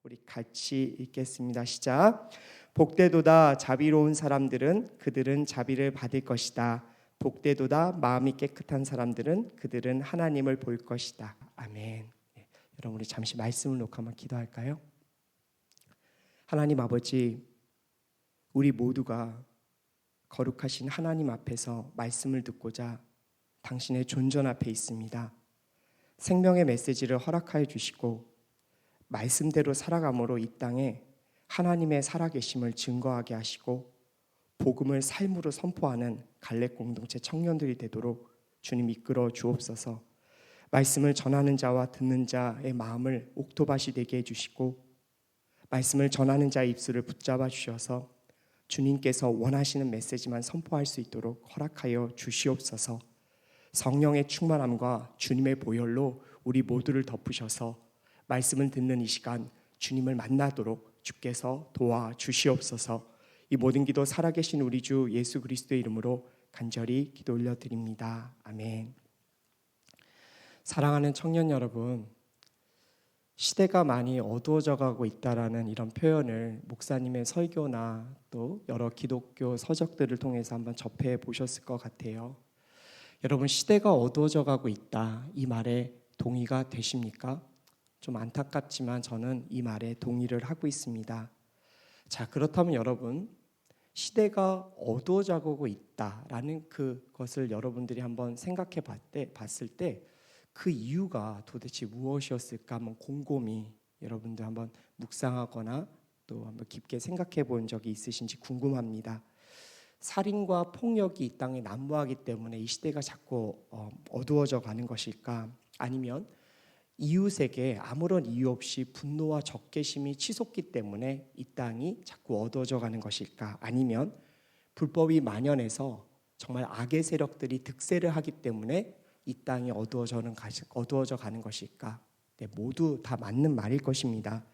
우리 같이 읽겠습니다. 시작. 복되도다 자비로운 사람들은 그들은 자비를 받을 것이다. 복되도다 마음이 깨끗한 사람들은 그들은 하나님을 볼 것이다. 아멘. 여러분 우리 잠시 말씀을 놓고 한번 기도할까요? 하나님 아버지, 우리 모두가 거룩하신 하나님 앞에서 말씀을 듣고자 당신의 존전 앞에 있습니다. 생명의 메시지를 허락하여 주시고 말씀대로 살아감으로 이 땅에 하나님의 살아계심을 증거하게 하시고 복음을 삶으로 선포하는 갈렙 공동체 청년들이 되도록 주님 이끌어 주옵소서. 말씀을 전하는 자와 듣는 자의 마음을 옥토밭이 되게 해주시고 말씀을 전하는 자의 입술을 붙잡아 주셔서 주님께서 원하시는 메시지만 선포할 수 있도록 허락하여 주시옵소서. 성령의 충만함과 주님의 보혈로 우리 모두를 덮으셔서 말씀을 듣는 이 시간 주님을 만나도록 주께서 도와주시옵소서. 이 모든 기도 살아계신 우리 주 예수 그리스도의 이름으로 간절히 기도 올려드립니다. 아멘. 사랑하는 청년 여러분, 시대가 많이 어두워져 가고 있다라는 이런 표현을 목사님의 설교나 또 여러 기독교 서적들을 통해서 한번 접해 보셨을 것 같아요. 여러분, 시대가 어두워져 가고 있다, 이 말에 동의가 되십니까? 좀 안타깝지만 저는 이 말에 동의를 하고 있습니다. 자, 그렇다면 여러분, 시대가 어두워져 가고 있다라는 그것을 여러분들이 한번 생각해 봤을 때 그 이유가 도대체 무엇이었을까 한번 곰곰이 여러분들 한번 묵상하거나 또 한번 깊게 생각해 본 적이 있으신지 궁금합니다. 살인과 폭력이 이 땅에 난무하기 때문에 이 시대가 자꾸 어두워져 가는 것일까? 아니면 이웃에게 아무런 이유 없이 분노와 적개심이 치솟기 때문에 이 땅이 자꾸 어두워져 가는 것일까? 아니면 불법이 만연해서 정말 악의 세력들이 득세를 하기 때문에 이 땅이 어두워져 가는 것일까? 네, 모두 다 맞는 말일 것입니다.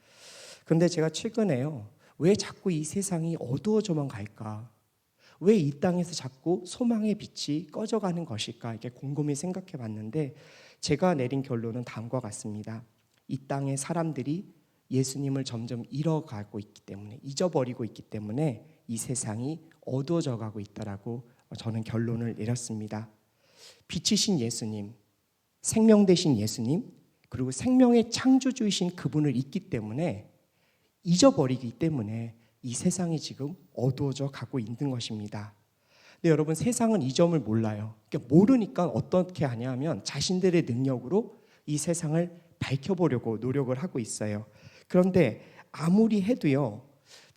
그런데 제가 최근에요, 왜 자꾸 이 세상이 어두워져만 갈까? 왜 이 땅에서 자꾸 소망의 빛이 꺼져가는 것일까? 이렇게 곰곰이 생각해 봤는데 제가 내린 결론은 다음과 같습니다. 이 땅의 사람들이 예수님을 점점 잃어버리고 있기 때문에 이 세상이 어두워져 가고 있다라고 저는 결론을 내렸습니다. 빛이신 예수님, 생명 되신 예수님, 그리고 생명의 창조주이신 그분을 잊기 때문에, 잊어버리기 때문에 이 세상이 지금 어두워져 가고 있는 것입니다. 근데 여러분, 세상은 이 점을 몰라요. 그러니까 모르니까 어떻게 하냐면 자신들의 능력으로 이 세상을 밝혀보려고 노력을 하고 있어요. 그런데 아무리 해도요,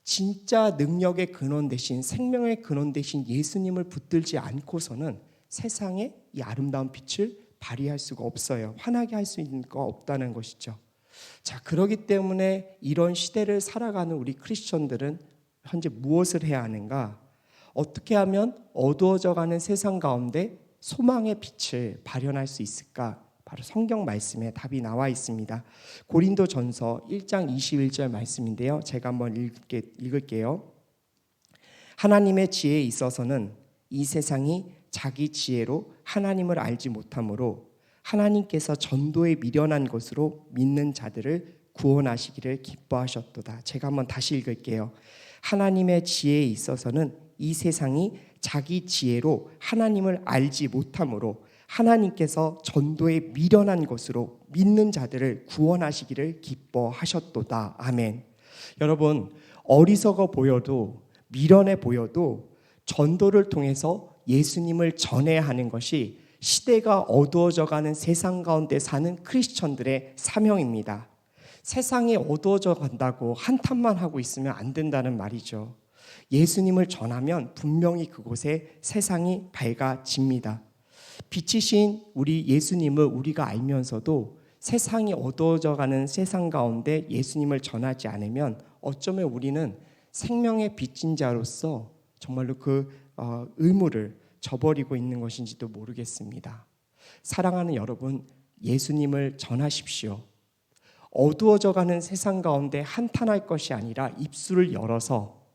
진짜 능력의 근원 되신, 생명의 근원 되신 예수님을 붙들지 않고서는 세상에 이 아름다운 빛을 발휘할 수가 없어요. 환하게 할 수 있는 거 없다는 것이죠. 자, 그렇기 때문에 이런 시대를 살아가는 우리 크리스천들은 현재 무엇을 해야 하는가? 어떻게 하면 어두워져가는 세상 가운데 소망의 빛을 발현할 수 있을까? 바로 성경 말씀에 답이 나와 있습니다. 고린도전서 1장 21절 말씀인데요, 제가 한번 읽을게요. 하나님의 지혜에 있어서는 이 세상이 자기 지혜로 하나님을 알지 못하므로 하나님께서 전도에 미련한 것으로 믿는 자들을 구원하시기를 기뻐하셨도다. 제가 한번 다시 읽을게요. 하나님의 지혜에 있어서는 이 세상이 자기 지혜로 하나님을 알지 못하므로 하나님께서 전도에 미련한 것으로 믿는 자들을 구원하시기를 기뻐하셨도다. 아멘. 여러분, 어리석어 보여도 미련해 보여도 전도를 통해서 예수님을 전해야 하는 것이 시대가 어두워져 가는 세상 가운데 사는 크리스천들의 사명입니다. 세상이 어두워져 간다고 한탄만 하고 있으면 안 된다는 말이죠. 예수님을 전하면 분명히 그곳에 세상이 밝아집니다. 빛이신 우리 예수님을 우리가 알면서도 세상이 어두워져 가는 세상 가운데 예수님을 전하지 않으면 어쩌면 우리는 생명의 빛인 자로서 정말로 그 의무를 저버리고 있는 것인지도 모르겠습니다. 사랑하는 여러분, 예수님을 전하십시오. 어두워져가는 세상 가운데 한탄할 것이 아니라 입술을 열어서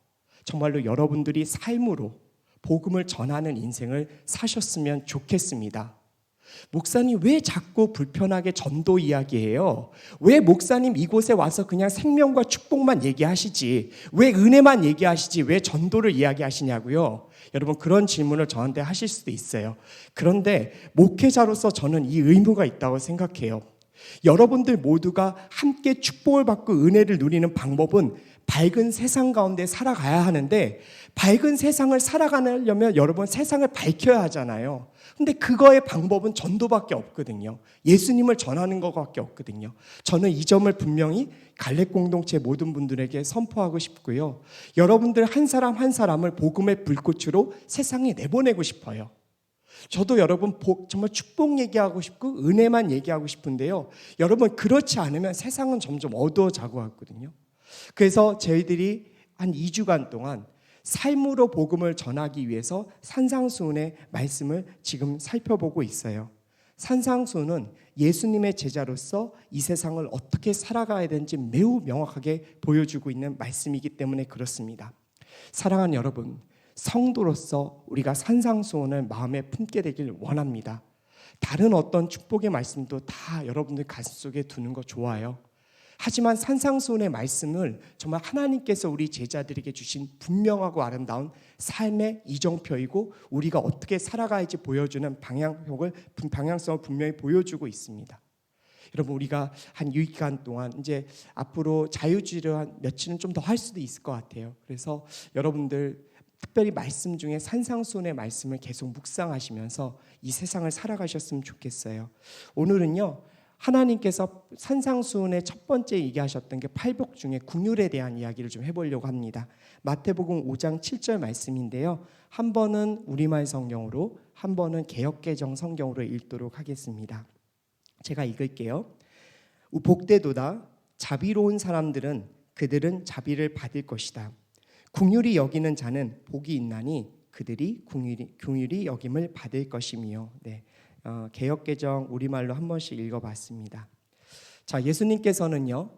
정말로 여러분들이 삶으로 복음을 전하는 인생을 사셨으면 좋겠습니다. 목사님 왜 자꾸 불편하게 전도 이야기해요? 왜 목사님 이곳에 와서 그냥 생명과 축복만 얘기하시지? 왜 은혜만 얘기하시지? 왜 전도를 이야기하시냐고요? 여러분 그런 질문을 저한테 하실 수도 있어요. 그런데 목회자로서 저는 이 의무가 있다고 생각해요. 여러분들 모두가 함께 축복을 받고 은혜를 누리는 방법은 밝은 세상 가운데 살아가야 하는데, 밝은 세상을 살아가려면 여러분 세상을 밝혀야 하잖아요. 근데 그거의 방법은 전도밖에 없거든요. 예수님을 전하는 것밖에 없거든요. 저는 이 점을 분명히 갈렙 공동체 모든 분들에게 선포하고 싶고요. 여러분들 한 사람 한 사람을 복음의 불꽃으로 세상에 내보내고 싶어요. 저도 여러분 정말 축복 얘기하고 싶고 은혜만 얘기하고 싶은데요. 여러분 그렇지 않으면 세상은 점점 어두워지고 있거든요. 그래서 저희들이 한 2주간 동안 삶으로 복음을 전하기 위해서 산상수훈의 말씀을 지금 살펴보고 있어요. 산상수훈은 예수님의 제자로서 이 세상을 어떻게 살아가야 되는지 매우 명확하게 보여주고 있는 말씀이기 때문에 그렇습니다. 사랑하는 여러분, 성도로서 우리가 산상수훈을 마음에 품게 되길 원합니다. 다른 어떤 축복의 말씀도 다 여러분들 가슴속에 두는 거 좋아요. 하지만 산상수훈의 말씀을 정말 하나님께서 우리 제자들에게 주신 분명하고 아름다운 삶의 이정표이고 우리가 어떻게 살아가야지 보여주는 방향성을 분명히 보여주고 있습니다. 여러분 우리가 한 6일간 동안 이제 앞으로 자유주의를 한 며칠은 좀 더 할 수도 있을 것 같아요. 그래서 여러분들 특별히 말씀 중에 산상수훈의 말씀을 계속 묵상하시면서 이 세상을 살아가셨으면 좋겠어요. 오늘은요, 하나님께서 산상수훈의 첫 번째 얘기하셨던 게 팔복 중에 긍휼에 대한 이야기를 좀 해보려고 합니다. 마태복음 5장 7절 말씀인데요. 한 번은 우리말 성경으로, 한 번은 개역개정 성경으로 읽도록 하겠습니다. 제가 읽을게요. 복되도다. 자비로운 사람들은 그들은 자비를 받을 것이다. 긍휼히 여기는 자는 복이 있나니 그들이 긍휼히 여김을 받을 것이며. 네. 개역개정 우리말로 한 번씩 읽어봤습니다. 자, 예수님께서는요,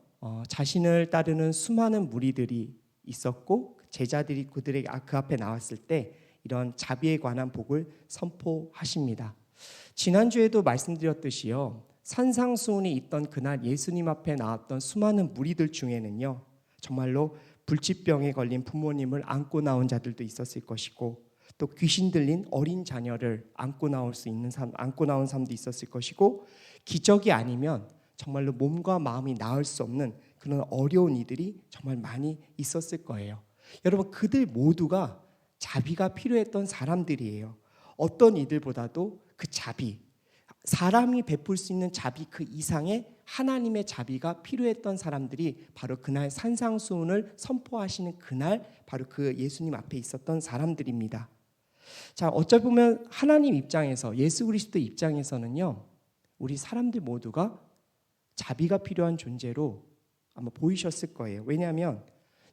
자신을 따르는 수많은 무리들이 있었고 제자들이 그들에게 그 앞에 나왔을 때 이런 자비에 관한 복을 선포하십니다. 지난주에도 말씀드렸듯이요, 산상수훈이 있던 그날 예수님 앞에 나왔던 수많은 무리들 중에는요, 정말로 불치병에 걸린 부모님을 안고 나온 자들도 있었을 것이고, 또 귀신 들린 어린 자녀를 안고 나온 사람도 있었을 것이고, 기적이 아니면 정말로 몸과 마음이 나을 수 없는 그런 어려운 이들이 정말 많이 있었을 거예요. 여러분 그들 모두가 자비가 필요했던 사람들이에요. 어떤 이들보다도 그 자비, 사람이 베풀 수 있는 자비 그 이상의 하나님의 자비가 필요했던 사람들이 바로 그날 산상수훈을 선포하시는 그날 바로 그 예수님 앞에 있었던 사람들입니다. 자, 어찌 보면 하나님 입장에서, 예수 그리스도 입장에서는요, 우리 사람들 모두가 자비가 필요한 존재로 아마 보이셨을 거예요. 왜냐하면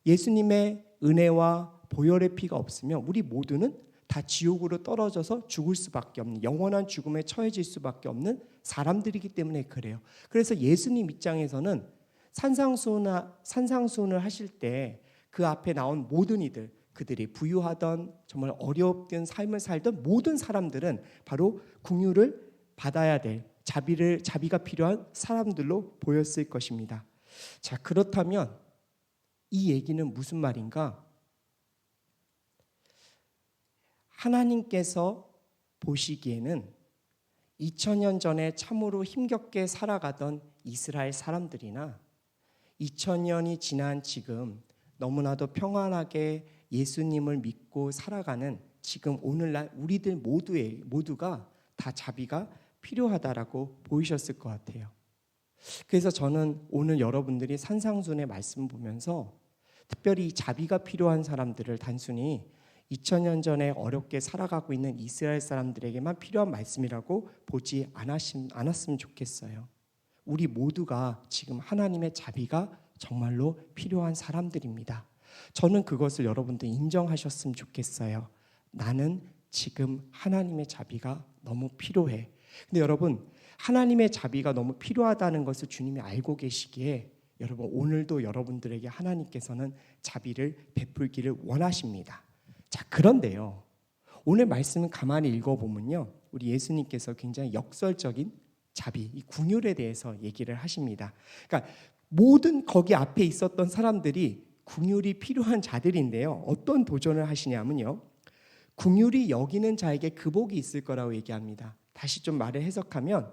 예수님의 은혜와 보혈의 피가 없으면 우리 모두는 다 지옥으로 떨어져서 죽을 수밖에 없는, 영원한 죽음에 처해질 수밖에 없는 사람들이기 때문에 그래요. 그래서 예수님 입장에서는 산상수훈을 하실 때 그 앞에 나온 모든 이들, 그들이 부유하던 정말 어렵던 삶을 살던 모든 사람들은 바로 긍휼을 받아야 될 자비가 필요한 사람들로 보였을 것입니다. 자, 그렇다면 이 얘기는 무슨 말인가? 하나님께서 보시기에는 2000년 전에 참으로 힘겹게 살아가던 이스라엘 사람들이나 2000년이 지난 지금 너무나도 평안하게 예수님을 믿고 살아가는 지금 오늘날 우리들 모두가 다 자비가 필요하다라고 보이셨을 것 같아요. 그래서 저는 오늘 여러분들이 산상수훈의 말씀 보면서 특별히 자비가 필요한 사람들을 단순히 2000년 전에 어렵게 살아가고 있는 이스라엘 사람들에게만 필요한 말씀이라고 보지 않았으면 좋겠어요. 우리 모두가 지금 하나님의 자비가 정말로 필요한 사람들입니다. 저는 그것을 여러분들 인정하셨으면 좋겠어요. 나는 지금 하나님의 자비가 너무 필요해. 근데 여러분, 하나님의 자비가 너무 필요하다는 것을 주님이 알고 계시기에 여러분 오늘도 여러분들에게 하나님께서는 자비를 베풀기를 원하십니다. 자, 그런데요, 오늘 말씀을 가만히 읽어보면요, 우리 예수님께서 굉장히 역설적인 자비, 이 긍휼에 대해서 얘기를 하십니다. 그러니까 모든 거기 앞에 있었던 사람들이 긍휼이 필요한 자들인데요, 어떤 도전을 하시냐면요, 긍휼이 여기는 자에게 그 복이 있을 거라고 얘기합니다. 다시 좀 말을 해석하면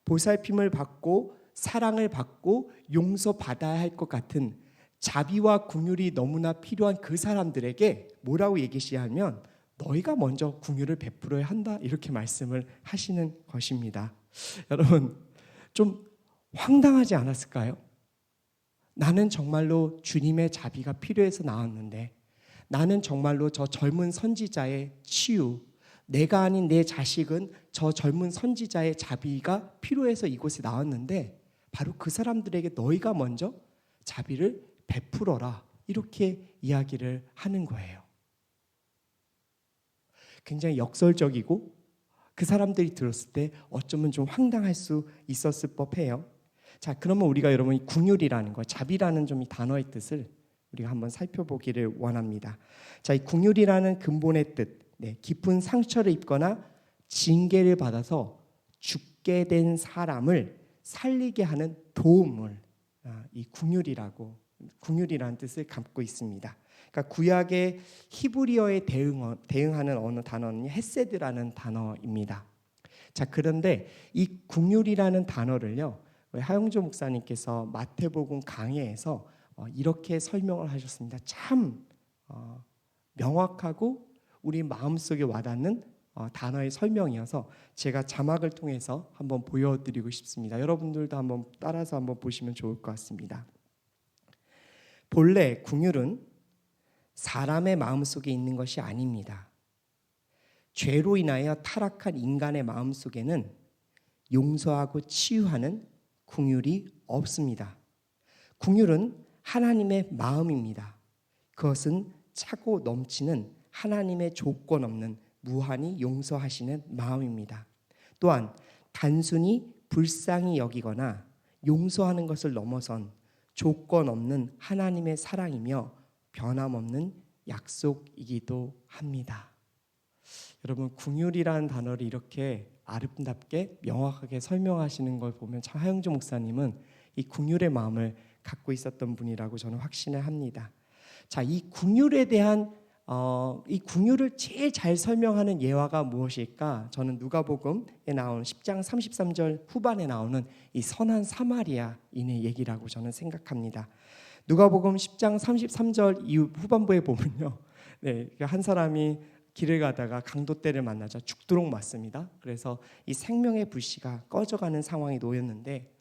보살핌을 받고 사랑을 받고 용서받아야 할 것 같은 자비와 긍휼이 너무나 필요한 그 사람들에게 뭐라고 얘기하시냐면 너희가 먼저 긍휼을 베풀어야 한다, 이렇게 말씀을 하시는 것입니다. 여러분, 좀 황당하지 않았을까요? 나는 정말로 주님의 자비가 필요해서 나왔는데, 나는 정말로 저 젊은 선지자의 치유, 내가 아닌 내 자식은 저 젊은 선지자의 자비가 필요해서 이곳에 나왔는데 바로 그 사람들에게 너희가 먼저 자비를 베풀어라, 이렇게 이야기를 하는 거예요. 굉장히 역설적이고 그 사람들이 들었을 때 어쩌면 좀 황당할 수 있었을 법해요. 자, 그러면 우리가 여러분 이 긍휼이라는 거, 자비라는 좀 이 단어의 뜻을 우리가 한번 살펴보기를 원합니다. 자, 이 긍휼이라는 근본의 뜻, 깊은 상처를 입거나 징계를 받아서 죽게 된 사람을 살리게 하는 도움을 이 긍휼이라는 뜻을 갖고 있습니다. 그러니까 구약의 히브리어에 대응하는 어느 단어는 헤세드라는 단어입니다. 자, 그런데 이 긍휼이라는 단어를요, 하용조 목사님께서 마태복음 강해에서 이렇게 설명을 하셨습니다. 참 명확하고 우리 마음속에 와닿는 단어의 설명이어서 제가 자막을 통해서 한번 보여드리고 싶습니다. 여러분들도 한번 따라서 한번 보시면 좋을 것 같습니다. 본래 긍휼은 사람의 마음속에 있는 것이 아닙니다. 죄로 인하여 타락한 인간의 마음속에는 용서하고 치유하는 긍휼이 없습니다. 긍휼은 하나님의 마음입니다. 그것은 차고 넘치는 하나님의 조건 없는 무한히 용서하시는 마음입니다. 또한 단순히 불쌍히 여기거나 용서하는 것을 넘어선 조건 없는 하나님의 사랑이며 변함없는 약속이기도 합니다. 여러분, 긍휼이라는 단어를 이렇게 아름답게 명확하게 설명하시는 걸 보면 참 하영주 목사님은 이 긍휼의 마음을 갖고 있었던 분이라고 저는 확신을 합니다. 자, 이 긍휼에 대한 이 긍휼을 제일 잘 설명하는 예화가 무엇일까? 저는 누가복음에 나오는 10장 33절 후반에 나오는 이 선한 사마리아인의 얘기라고 저는 생각합니다. 누가복음 10장 33절 이후 후반부에 보면요, 한 사람이 길을 가다가 강도떼를 만나자 죽도록 맞습니다. 그래서 이 생명의 불씨가 꺼져가는 상황이 놓였는데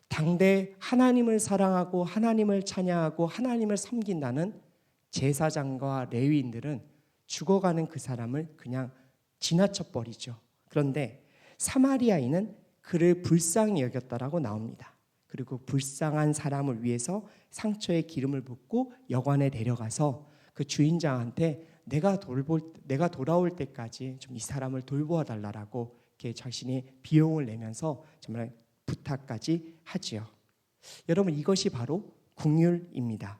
당대 하나님을 사랑하고 하나님을 찬양하고 하나님을 섬긴다는 제사장과 레위인들은 죽어가는 그 사람을 그냥 지나쳐 버리죠. 그런데 사마리아인은 그를 불쌍히 여겼다라고 나옵니다. 그리고 불쌍한 사람을 위해서 상처에 기름을 붓고 여관에 데려가서 그 주인장한테 내가 돌아올 때까지 좀 이 사람을 돌보아 달라라고 이렇게 자신이 비용을 내면서 정말 부탁까지 하지요. 여러분, 이것이 바로 긍휼입니다.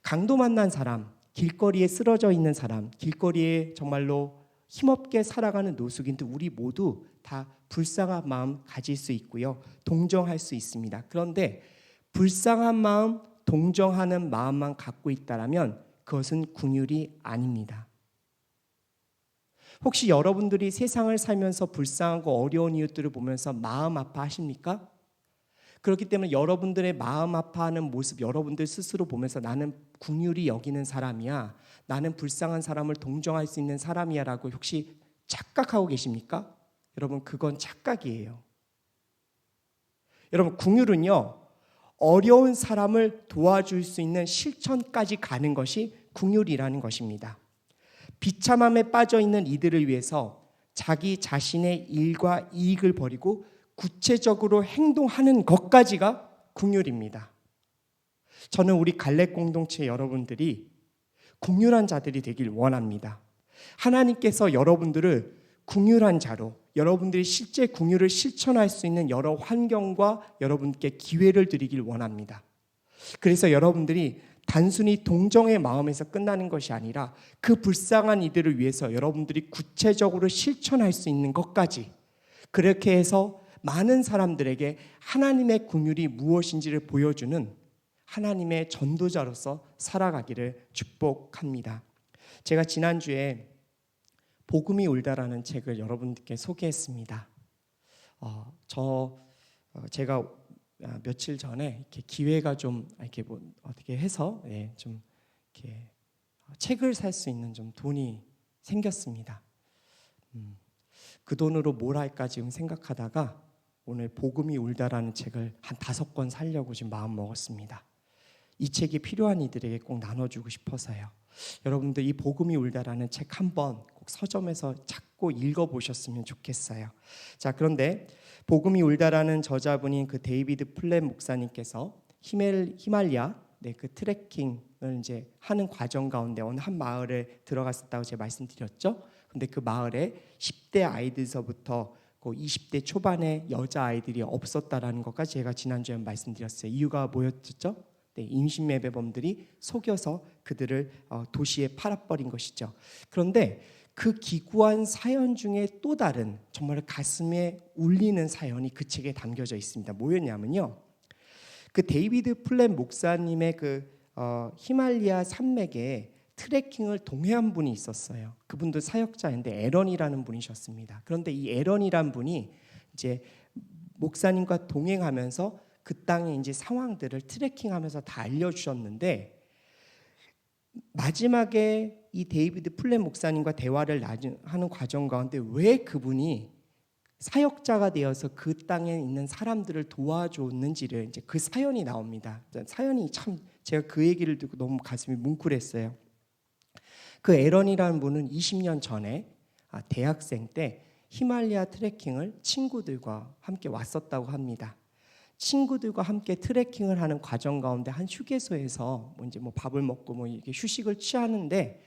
강도 만난 사람, 길거리에 쓰러져 있는 사람, 길거리에 정말로 힘없게 살아가는 노숙인들, 우리 모두 다 불쌍한 마음 가질 수 있고요, 동정할 수 있습니다. 그런데 불쌍한 마음, 동정하는 마음만 갖고 있다라면 그것은 긍휼이 아닙니다. 혹시 여러분들이 세상을 살면서 불쌍하고 어려운 이웃들을 보면서 마음 아파하십니까? 그렇기 때문에 여러분들의 마음 아파하는 모습 여러분들 스스로 보면서 나는 긍휼히 여기는 사람이야, 나는 불쌍한 사람을 동정할 수 있는 사람이야 라고 혹시 착각하고 계십니까? 여러분, 그건 착각이에요. 여러분, 긍휼은요, 어려운 사람을 도와줄 수 있는 실천까지 가는 것이 긍휼이라는 것입니다. 비참함에 빠져 있는 이들을 위해서 자기 자신의 일과 이익을 버리고 구체적으로 행동하는 것까지가 긍휼입니다. 저는 우리 갈렙 공동체 여러분들이 긍휼한 자들이 되길 원합니다. 하나님께서 여러분들을 긍휼한 자로, 여러분들이 실제 긍휼을 실천할 수 있는 여러 환경과 여러분께 기회를 드리길 원합니다. 그래서 여러분들이 단순히 동정의 마음에서 끝나는 것이 아니라 그 불쌍한 이들을 위해서 여러분들이 구체적으로 실천할 수 있는 것까지, 그렇게 해서 많은 사람들에게 하나님의 긍휼이 무엇인지를 보여주는 하나님의 전도자로서 살아가기를 축복합니다. 제가 지난주에 복음이 울다라는 책을 여러분들께 소개했습니다. 제가 며칠 전에 이렇게 기회가 좀 이렇게 어떻게 해서 좀 이렇게 책을 살 수 있는 좀 돈이 생겼습니다. 그 돈으로 뭘 할까 지금 생각하다가 오늘 복음이 울다라는 책을 한 5권 사려고 지금 마음 먹었습니다. 이 책이 필요한 이들에게 꼭 나눠주고 싶어서요. 여러분들 이 복음이 울다라는 책 한번 꼭 서점에서 찾고 읽어보셨으면 좋겠어요. 자, 그런데 복음이 울다라는 저자분인 그 데이비드 플랫 목사님께서 히말리아 그 트레킹을 이제 하는 과정 가운데 어느 한 마을에 들어갔었다고 제가 말씀드렸죠. 근데 그 마을에 10대 아이들서부터 20대 초반의 여자 아이들이 없었다라는 것까지 제가 지난주에 말씀드렸어요. 이유가 뭐였죠? 임신매매범들이 속여서 그들을 도시에 팔아버린 것이죠. 그런데 그 기구한 사연 중에 또 다른 정말 가슴에 울리는 사연이 그 책에 담겨져 있습니다. 뭐였냐면요, 그 데이비드 플랫 목사님의 그 히말리아 산맥에 트레킹을 동행한 분이 있었어요. 그분도 사역자인데 에런이라는 분이셨습니다. 그런데 이 에런이라는 분이 이제 목사님과 동행하면서 그 땅의 이제 상황들을 트레킹하면서 다 알려주셨는데, 마지막에 이 데이비드 플랫 목사님과 대화를 하는 과정 가운데 왜 그분이 사역자가 되어서 그 땅에 있는 사람들을 도와줬는지를 이제 그 사연이 나옵니다. 사연이 참 제가 그 얘기를 듣고 너무 가슴이 뭉클했어요. 그 에런이라는 분은 20년 전에 대학생 때 히말리아 트레킹을 친구들과 함께 왔었다고 합니다. 친구들과 함께 트레킹을 하는 과정 가운데 한 휴게소에서 이제 밥을 먹고 이렇게 휴식을 취하는데,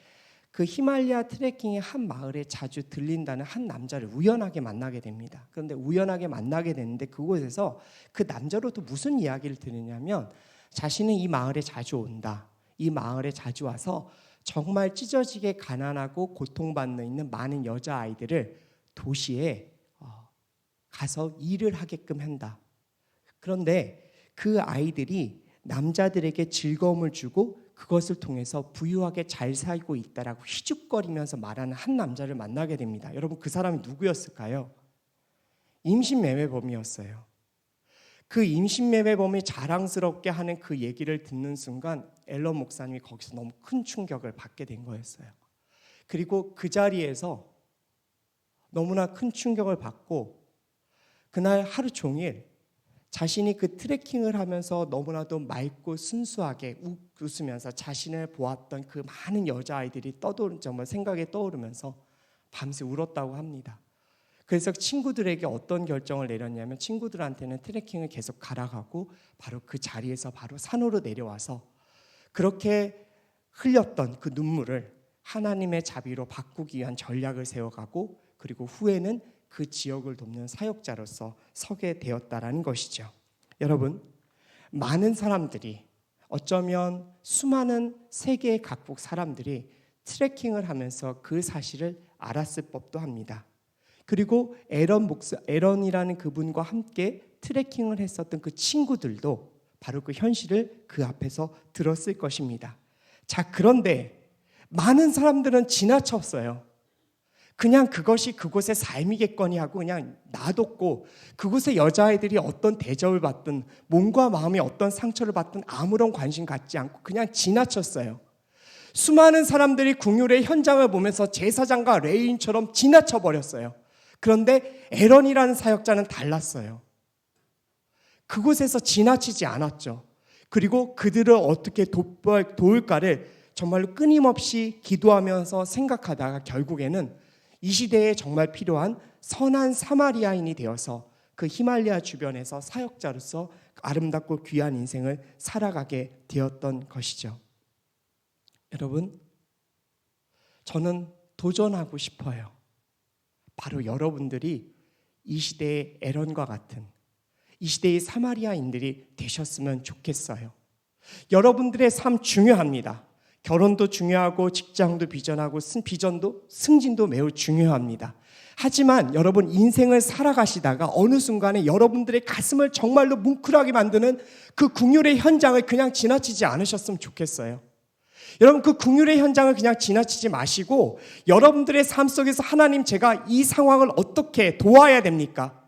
그 히말리아 트레킹의 한 마을에 자주 들린다는 한 남자를 우연하게 만나게 됩니다. 그런데 우연하게 만나게 되는데 그곳에서 그 남자로부터 무슨 이야기를 들으냐면, 자신은 이 마을에 자주 온다. 이 마을에 자주 와서 정말 찢어지게 가난하고 고통받는 있는 많은 여자아이들을 도시에 가서 일을 하게끔 한다. 그런데 그 아이들이 남자들에게 즐거움을 주고 그것을 통해서 부유하게 잘 살고 있다라고 희죽거리면서 말하는 한 남자를 만나게 됩니다. 여러분, 그 사람이 누구였을까요? 임신매매범이었어요. 그 임신매매범이 자랑스럽게 하는 그 얘기를 듣는 순간 앨런 목사님이 거기서 너무 큰 충격을 받게 된 거였어요. 그리고 그 자리에서 너무나 큰 충격을 받고 그날 하루 종일 자신이 그 트레킹을 하면서 너무나도 맑고 순수하게 웃으면서 자신을 보았던 그 많은 여자아이들이 정말 생각에 떠오르면서 밤새 울었다고 합니다. 그래서 친구들에게 어떤 결정을 내렸냐면, 친구들한테는 트레킹을 계속 가라가고 바로 그 자리에서 바로 산으로 내려와서 그렇게 흘렸던 그 눈물을 하나님의 자비로 바꾸기 위한 전략을 세워가고, 그리고 후에는 그 지역을 돕는 사역자로서 서게 되었다라는 것이죠. 여러분, 많은 사람들이, 어쩌면 수많은 세계의 각국 사람들이 트레킹을 하면서 그 사실을 알았을 법도 합니다. 그리고 에런이라는 그분과 함께 트레킹을 했었던 그 친구들도 바로 그 현실을 그 앞에서 들었을 것입니다. 자, 그런데 많은 사람들은 지나쳤어요. 그냥 그것이 그곳의 삶이겠거니 하고 그냥 놔뒀고, 그곳의 여자아이들이 어떤 대접을 받든 몸과 마음이 어떤 상처를 받든 아무런 관심 갖지 않고 그냥 지나쳤어요. 수많은 사람들이 긍휼의 현장을 보면서 제사장과 레위인처럼 지나쳐버렸어요. 그런데 에런이라는 사역자는 달랐어요. 그곳에서 지나치지 않았죠. 그리고 그들을 어떻게 도울까를 정말로 끊임없이 기도하면서 생각하다가 결국에는 이 시대에 정말 필요한 선한 사마리아인이 되어서 그 히말리아 주변에서 사역자로서 아름답고 귀한 인생을 살아가게 되었던 것이죠. 여러분, 저는 도전하고 싶어요. 바로 여러분들이 이 시대의 에런과 같은, 이 시대의 사마리아인들이 되셨으면 좋겠어요. 여러분들의 삶 중요합니다. 결혼도 중요하고 직장도 비전하고 비전도 승진도 매우 중요합니다. 하지만 여러분 인생을 살아가시다가 어느 순간에 여러분들의 가슴을 정말로 뭉클하게 만드는 그 긍휼의 현장을 그냥 지나치지 않으셨으면 좋겠어요. 여러분 그 긍휼의 현장을 그냥 지나치지 마시고 여러분들의 삶 속에서 하나님 제가 이 상황을 어떻게 도와야 됩니까?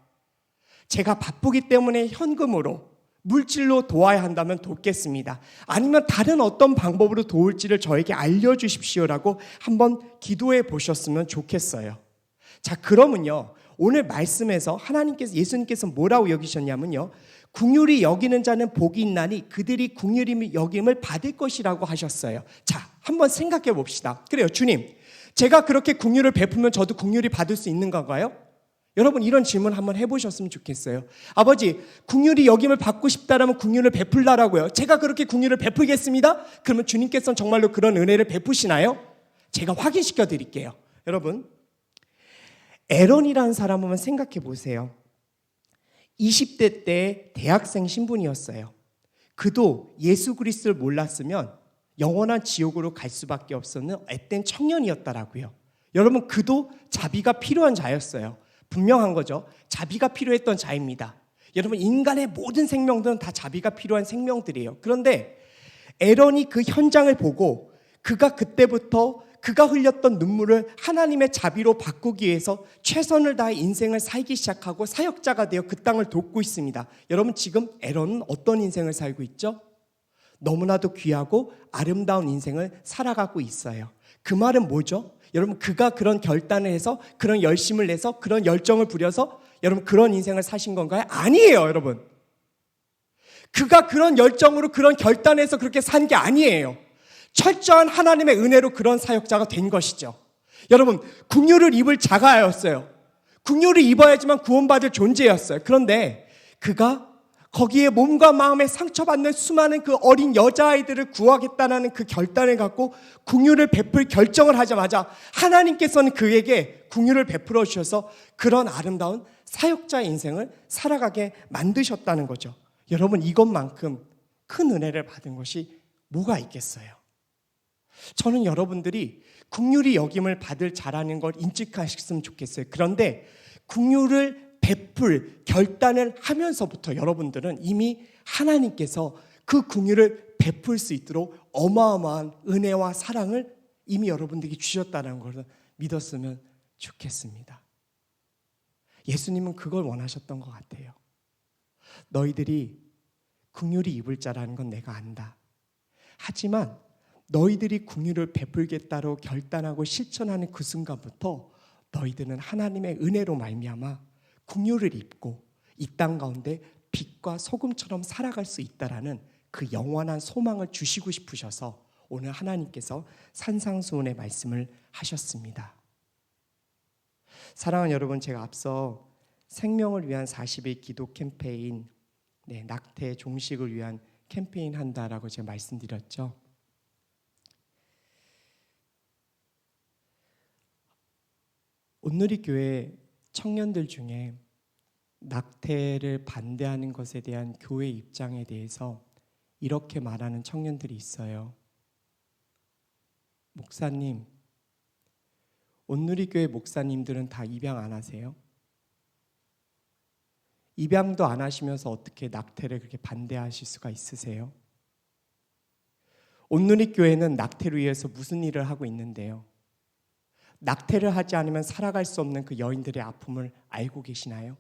제가 바쁘기 때문에 현금으로 물질로 도와야 한다면 돕겠습니다. 아니면 다른 어떤 방법으로 도울지를 저에게 알려주십시오라고 한번 기도해 보셨으면 좋겠어요. 자, 그러면요 오늘 말씀에서 예수님께서 뭐라고 여기셨냐면요, 긍휼히 여기는 자는 복이 있나니 그들이 긍휼히 여김을 받을 것이라고 하셨어요. 자, 한번 생각해 봅시다. 그래요, 주님, 제가 그렇게 긍휼을 베푸면 저도 긍휼히 받을 수 있는 건가요? 여러분 이런 질문 한번 해보셨으면 좋겠어요. 아버지, 긍휼히 여김을 받고 싶다라면 긍휼을 베풀라라고요. 제가 그렇게 긍휼을 베풀겠습니다. 그러면 주님께서는 정말로 그런 은혜를 베푸시나요? 제가 확인시켜 드릴게요. 여러분, 에런이라는 사람 한번 생각해 보세요. 20대 때 대학생 신분이었어요. 그도 예수 그리스도를 몰랐으면 영원한 지옥으로 갈 수밖에 없었는 앳된 청년이었다라고요. 여러분, 그도 자비가 필요한 자였어요. 분명한 거죠. 자비가 필요했던 자입니다. 여러분, 인간의 모든 생명들은 다 자비가 필요한 생명들이에요. 그런데 에런이 그 현장을 보고 그가 그때부터 그가 흘렸던 눈물을 하나님의 자비로 바꾸기 위해서 최선을 다해 인생을 살기 시작하고 사역자가 되어 그 땅을 돕고 있습니다. 여러분, 지금 에런은 어떤 인생을 살고 있죠? 너무나도 귀하고 아름다운 인생을 살아가고 있어요. 그 말은 뭐죠? 여러분, 그가 그런 결단을 해서 그런 열심을 내서 그런 열정을 부려서 여러분 그런 인생을 사신 건가요? 아니에요, 여러분. 그가 그런 열정으로 그런 결단해서 그렇게 산 게 아니에요. 철저한 하나님의 은혜로 그런 사역자가 된 것이죠. 여러분, 긍휼을 입을 자가였어요. 긍휼을 입어야지만 구원받을 존재였어요. 그런데 그가 거기에 몸과 마음에 상처받는 수많은 그 어린 여자아이들을 구하겠다는 그 결단을 갖고 긍휼을 베풀 결정을 하자마자 하나님께서는 그에게 긍휼을 베풀어 주셔서 그런 아름다운 사역자의 인생을 살아가게 만드셨다는 거죠. 여러분, 이것만큼 큰 은혜를 받은 것이 뭐가 있겠어요? 저는 여러분들이 긍휼히 여김을 받을 자라는 걸 인식하셨으면 좋겠어요. 그런데 긍휼을 베풀 결단을 하면서부터 여러분들은 이미 하나님께서 그 긍휼을 베풀 수 있도록 어마어마한 은혜와 사랑을 이미 여러분들에게 주셨다는 것을 믿었으면 좋겠습니다. 예수님은 그걸 원하셨던 것 같아요. 너희들이 긍휼히 입을 자라는 건 내가 안다. 하지만 너희들이 긍휼을 베풀겠다고 결단하고 실천하는 그 순간부터 너희들은 하나님의 은혜로 말미암아 긍휼을 입고 이 땅 가운데 빛과 소금처럼 살아갈 수 있다라는 그 영원한 소망을 주시고 싶으셔서 오늘 하나님께서 산상수훈의 말씀을 하셨습니다. 사랑하는 여러분, 제가 앞서 생명을 위한 40일 기도 캠페인, 낙태 종식을 위한 캠페인 한다라고 제가 말씀드렸죠. 온누리 교회 청년들 중에 낙태를 반대하는 것에 대한 교회 입장에 대해서 이렇게 말하는 청년들이 있어요. 목사님, 온누리 교회 목사님들은 다 입양 안 하세요? 입양도 안 하시면서 어떻게 낙태를 그렇게 반대하실 수가 있으세요? 온누리 교회는 낙태를 위해서 무슨 일을 하고 있는데요? 낙태를 하지 않으면 살아갈 수 없는 그 여인들의 아픔을 알고 계시나요?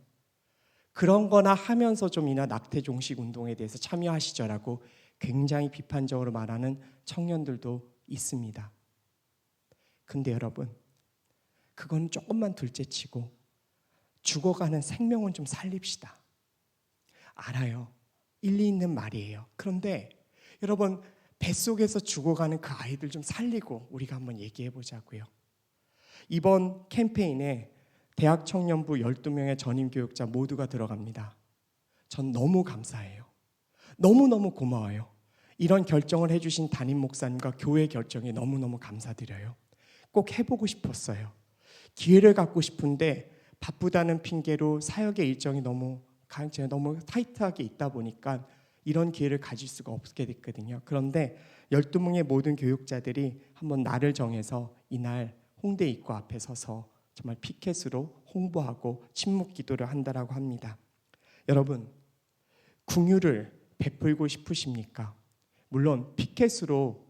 그런 거나 하면서 좀이나 낙태 종식 운동에 대해서 참여하시죠라고 굉장히 비판적으로 말하는 청년들도 있습니다. 근데 여러분, 그건 조금만 둘째치고 죽어가는 생명은 좀 살립시다. 알아요. 일리 있는 말이에요. 그런데 여러분, 뱃속에서 죽어가는 그 아이들 좀 살리고 우리가 한번 얘기해 보자고요. 이번 캠페인에 대학 청년부 12명의 전임 교육자 모두가 들어갑니다. 전 너무 감사해요. 너무너무 고마워요. 이런 결정을 해주신 담임 목사님과 교회 결정에 너무너무 감사드려요. 꼭 해보고 싶었어요. 기회를 갖고 싶은데 바쁘다는 핑계로 사역의 일정이 제가 너무 타이트하게 있다 보니까 이런 기회를 가질 수가 없게 됐거든요. 그런데 12명의 모든 교육자들이 한번 날을 정해서 이날 홍대 입구 앞에 서서 정말 피켓으로 홍보하고 침묵 기도를 한다라고 합니다. 여러분, 긍휼을 베풀고 싶으십니까? 물론 피켓으로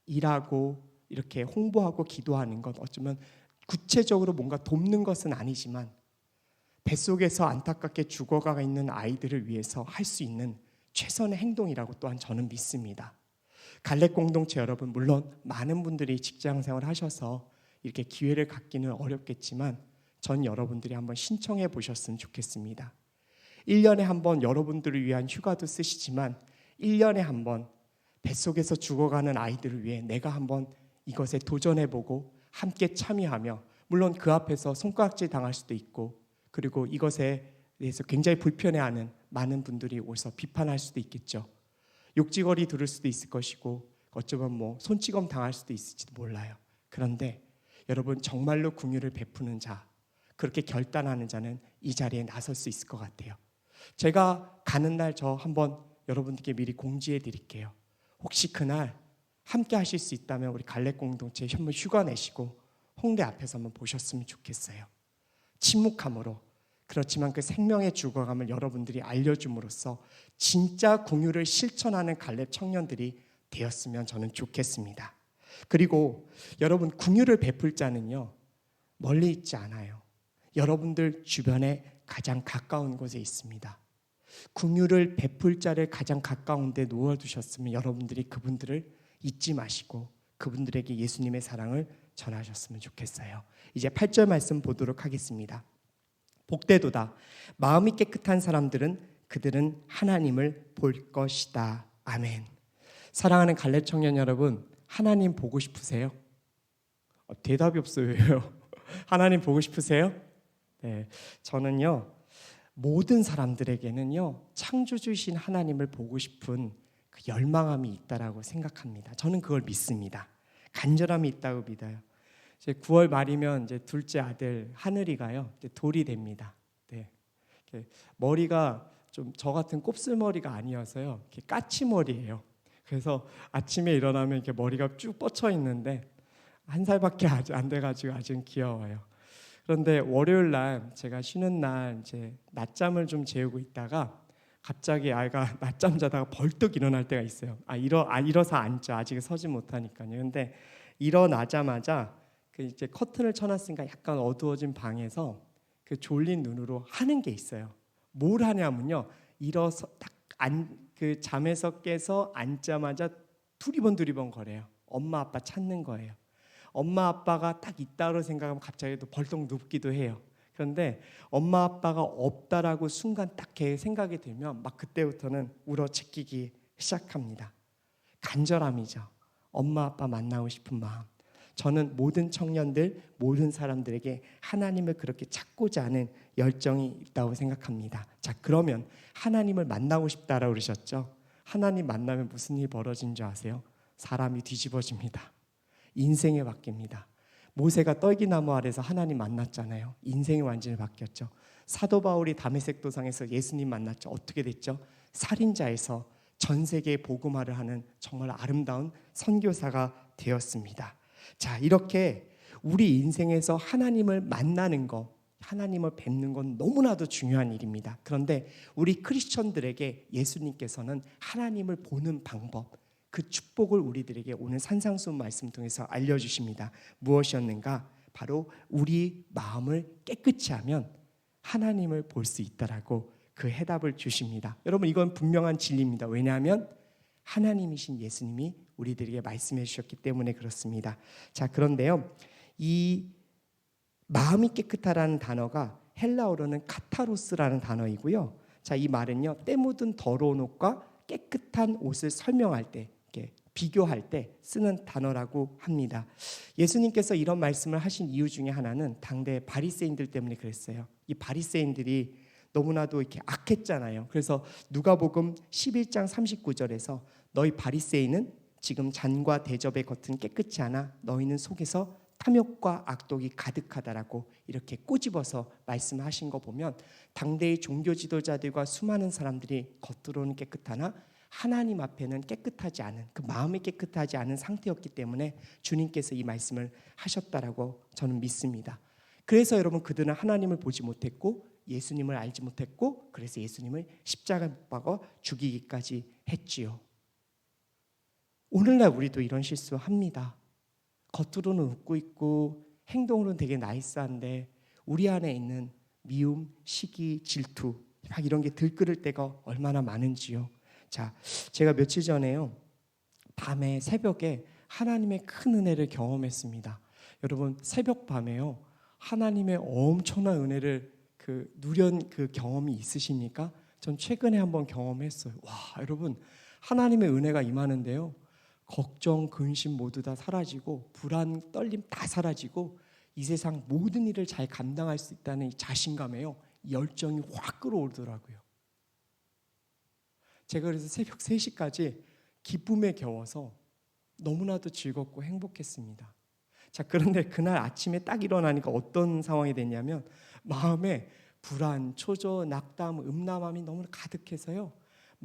일하고 이렇게 홍보하고 기도하는 것 어쩌면 구체적으로 뭔가 돕는 것은 아니지만 뱃속에서 안타깝게 죽어가 있는 아이들을 위해서 할 수 있는 최선의 행동이라고 또한 저는 믿습니다. 갈렙 공동체 여러분, 물론 많은 분들이 직장생활 하셔서 이렇게 기회를 갖기는 어렵겠지만 전 여러분들이 한번 신청해 보셨으면 좋겠습니다. 1년에 한 번 여러분들을 위한 휴가도 쓰시지만 1년에 한 번 뱃속에서 죽어가는 아이들을 위해 내가 한번 이것에 도전해보고 함께 참여하며, 물론 그 앞에서 손가락질 당할 수도 있고 그리고 이것에 대해서 굉장히 불편해하는 많은 분들이 오서 비판할 수도 있겠죠. 욕지거리 들을 수도 있을 것이고 어쩌면 손찌검 당할 수도 있을지도 몰라요. 그런데 여러분, 정말로 긍휼을 베푸는 자, 그렇게 결단하는 자는 이 자리에 나설 수 있을 것 같아요. 제가 가는 날 저 한번 여러분들께 미리 공지해 드릴게요. 혹시 그날 함께 하실 수 있다면 우리 갈렙 공동체 한번 휴가 내시고 홍대 앞에서 한번 보셨으면 좋겠어요. 침묵함으로, 그렇지만 그 생명의 죽어감을 여러분들이 알려줌으로써 진짜 긍휼을 실천하는 갈렙 청년들이 되었으면 저는 좋겠습니다. 그리고 여러분, 긍휼을 베풀 자는요 멀리 있지 않아요. 여러분들 주변에 가장 가까운 곳에 있습니다. 긍휼을 베풀 자를 가장 가까운 데 놓아두셨으면 여러분들이 그분들을 잊지 마시고 그분들에게 예수님의 사랑을 전하셨으면 좋겠어요. 이제 8절 말씀 보도록 하겠습니다. 복되도다 마음이 깨끗한 사람들은 그들은 하나님을 볼 것이다. 아멘. 사랑하는 갈렙 청년 여러분, 하나님 보고 싶으세요? 대답이 없어요. 하나님 보고 싶으세요? 네, 저는요 모든 사람들에게는요 창조주이신 하나님을 보고 싶은 그 열망함이 있다라고 생각합니다. 저는 그걸 믿습니다. 간절함이 있다고 믿어요. 이제 9월 말이면 이제 둘째 아들 하늘이가요 이제 돌이 됩니다. 네, 머리가 좀 저 같은 곱슬머리가 아니어서요 이렇게 까치머리예요. 그래서 아침에 일어나면 이렇게 머리가 쭉 뻗쳐 있는데 1살밖에 안 돼가지고 아주 귀여워요. 그런데 월요일 날 제가 쉬는 날 이제 낮잠을 좀 재우고 있다가 갑자기 아이가 낮잠 자다가 벌떡 일어날 때가 있어요. 일어서 앉죠. 아직 서지 못하니까요. 근데 일어나자마자 그 이제 커튼을 쳐놨으니까 약간 어두워진 방에서 그 졸린 눈으로 하는 게 있어요. 뭘 하냐면요, 일어서 딱 그 잠에서 깨서 앉자마자 두리번 거려요. 엄마 아빠 찾는 거예요. 엄마 아빠가 딱 있다고 생각하면 갑자기 또 벌떡 눕기도 해요. 그런데 엄마 아빠가 없다라고 순간 딱 생각이 들면 막 그때부터는 울어 제끼기 시작합니다. 간절함이죠. 엄마 아빠 만나고 싶은 마음. 저는 모든 청년들, 모든 사람들에게 하나님을 그렇게 찾고자 하는 열정이 있다고 생각합니다. 자, 그러면 하나님을 만나고 싶다라고 그러셨죠? 하나님 만나면 무슨 일이 벌어진 줄 아세요? 사람이 뒤집어집니다. 인생이 바뀝니다. 모세가 떨기나무 아래서 하나님 만났잖아요. 인생이 완전히 바뀌었죠. 사도 바울이 다메섹 도상에서 예수님 만났죠. 어떻게 됐죠? 살인자에서 전 세계에 복음화를 하는 정말 아름다운 선교사가 되었습니다. 자, 이렇게 우리 인생에서 하나님을 만나는 것, 하나님을 뵙는 건 너무나도 중요한 일입니다. 그런데 우리 크리스천들에게 예수님께서는 하나님을 보는 방법, 그 축복을 우리들에게 오늘 산상수훈 말씀 통해서 알려주십니다. 무엇이었는가? 바로 우리 마음을 깨끗이 하면 하나님을 볼 수 있다라고 그 해답을 주십니다. 여러분, 이건 분명한 진리입니다. 왜냐하면 하나님이신 예수님이 우리들에게 말씀해 주셨기 때문에 그렇습니다. 자, 그런데요, 이 마음이 깨끗하라는 단어가 헬라어로는 카타로스라는 단어이고요. 자, 이 말은요, 때 묻은 더러운 옷과 깨끗한 옷을 설명할 때, 이렇게 비교할 때 쓰는 단어라고 합니다. 예수님께서 이런 말씀을 하신 이유 중에 하나는 당대 바리새인들 때문에 그랬어요. 이 바리새인들이 너무나도 이렇게 악했잖아요. 그래서 누가복음 11장 39절에서 너희 바리새인은 지금 잔과 대접의 겉은 깨끗지 않아 너희는 속에서 탐욕과 악독이 가득하다라고 이렇게 꼬집어서 말씀하신 거 보면 당대의 종교 지도자들과 수많은 사람들이 겉으로는 깨끗하나 하나님 앞에는 깨끗하지 않은, 그 마음이 깨끗하지 않은 상태였기 때문에 주님께서 이 말씀을 하셨다라고 저는 믿습니다. 그래서 여러분, 그들은 하나님을 보지 못했고 예수님을 알지 못했고, 그래서 예수님을 십자가에 못 박아 죽이기까지 했지요. 오늘날 우리도 이런 실수합니다. 겉으로는 웃고 있고 행동으로는 되게 나이스한데 우리 안에 있는 미움, 시기, 질투 막 이런 게 들끓을 때가 얼마나 많은지요. 자, 제가 며칠 전에요, 밤에 새벽에 하나님의 큰 은혜를 경험했습니다. 여러분, 새벽 밤에요 하나님의 엄청난 은혜를 누린 그 경험이 있으십니까? 전 최근에 한번 경험했어요. 와, 여러분, 하나님의 은혜가 임하는데요, 걱정, 근심 모두 다 사라지고 불안, 떨림 다 사라지고 이 세상 모든 일을 잘 감당할 수 있다는 이 자신감에요, 열정이 확 끌어오르더라고요. 제가 그래서 새벽 3시까지 기쁨에 겨워서 너무나도 즐겁고 행복했습니다. 자, 그런데 그날 아침에 딱 일어나니까 어떤 상황이 됐냐면 마음에 불안, 초조, 낙담, 음란함이 너무 가득해서요,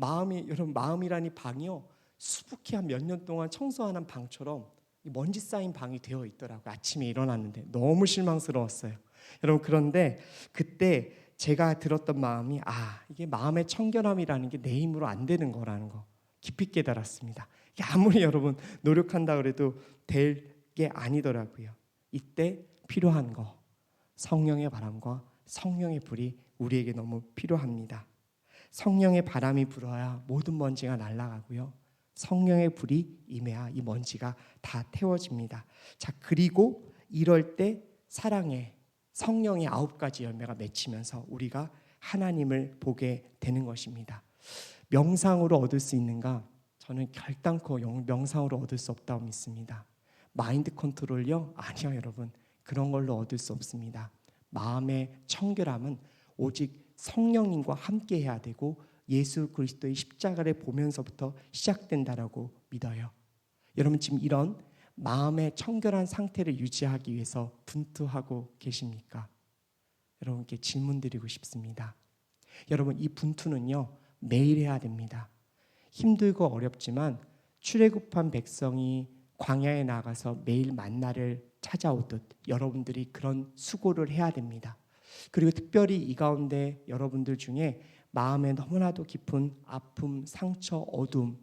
여러분, 마음이라니 방이요, 수북히 한 몇 년 동안 청소하는 방처럼 먼지 쌓인 방이 되어 있더라고요. 아침에 일어났는데 너무 실망스러웠어요. 여러분, 그런데 그때 제가 들었던 마음이, 이게 마음의 청결함이라는 게 내 힘으로 안 되는 거라는 거 깊이 깨달았습니다. 이게 아무리 여러분 노력한다 그래도 될 게 아니더라고요. 이때 필요한 거, 성령의 바람과 성령의 불이 우리에게 너무 필요합니다. 성령의 바람이 불어야 모든 먼지가 날아가고요, 성령의 불이 임해야 이 먼지가 다 태워집니다. 자, 그리고 이럴 때 사랑의 성령의 9가지 열매가 맺히면서 우리가 하나님을 보게 되는 것입니다. 명상으로 얻을 수 있는가? 저는 결단코 명상으로 얻을 수 없다고 믿습니다. 마인드 컨트롤요? 아니요, 여러분. 그런 걸로 얻을 수 없습니다. 마음의 청결함은 오직 성령님과 함께 해야 되고 예수 그리스도의 십자가를 보면서부터 시작된다라고 믿어요. 여러분, 지금 이런 마음의 청결한 상태를 유지하기 위해서 분투하고 계십니까? 여러분께 질문 드리고 싶습니다. 여러분, 이 분투는요, 매일 해야 됩니다. 힘들고 어렵지만 출애굽한 백성이 광야에 나가서 매일 만나를 찾아오듯 여러분들이 그런 수고를 해야 됩니다. 그리고 특별히 이 가운데 여러분들 중에 마음에 너무나도 깊은 아픔, 상처, 어둠,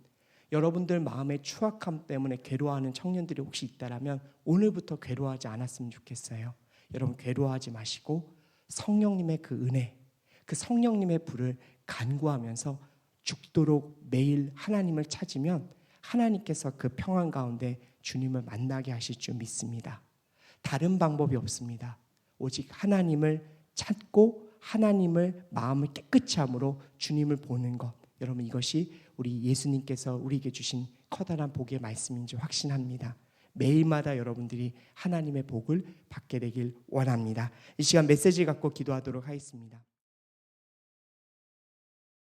여러분들 마음의 추악함 때문에 괴로워하는 청년들이 혹시 있다라면 오늘부터 괴로워하지 않았으면 좋겠어요. 여러분, 괴로워하지 마시고 성령님의 그 은혜, 그 성령님의 불을 간구하면서 죽도록 매일 하나님을 찾으면 하나님께서 그 평안 가운데 주님을 만나게 하실 줄 믿습니다. 다른 방법이 없습니다. 오직 하나님을 찾고 하나님을 마음을 깨끗이 함으로 주님을 보는 것, 여러분, 이것이 우리 예수님께서 우리에게 주신 커다란 복의 말씀인 줄 확신합니다. 매일마다 여러분들이 하나님의 복을 받게 되길 원합니다. 이 시간 메시지 갖고 기도하도록 하겠습니다.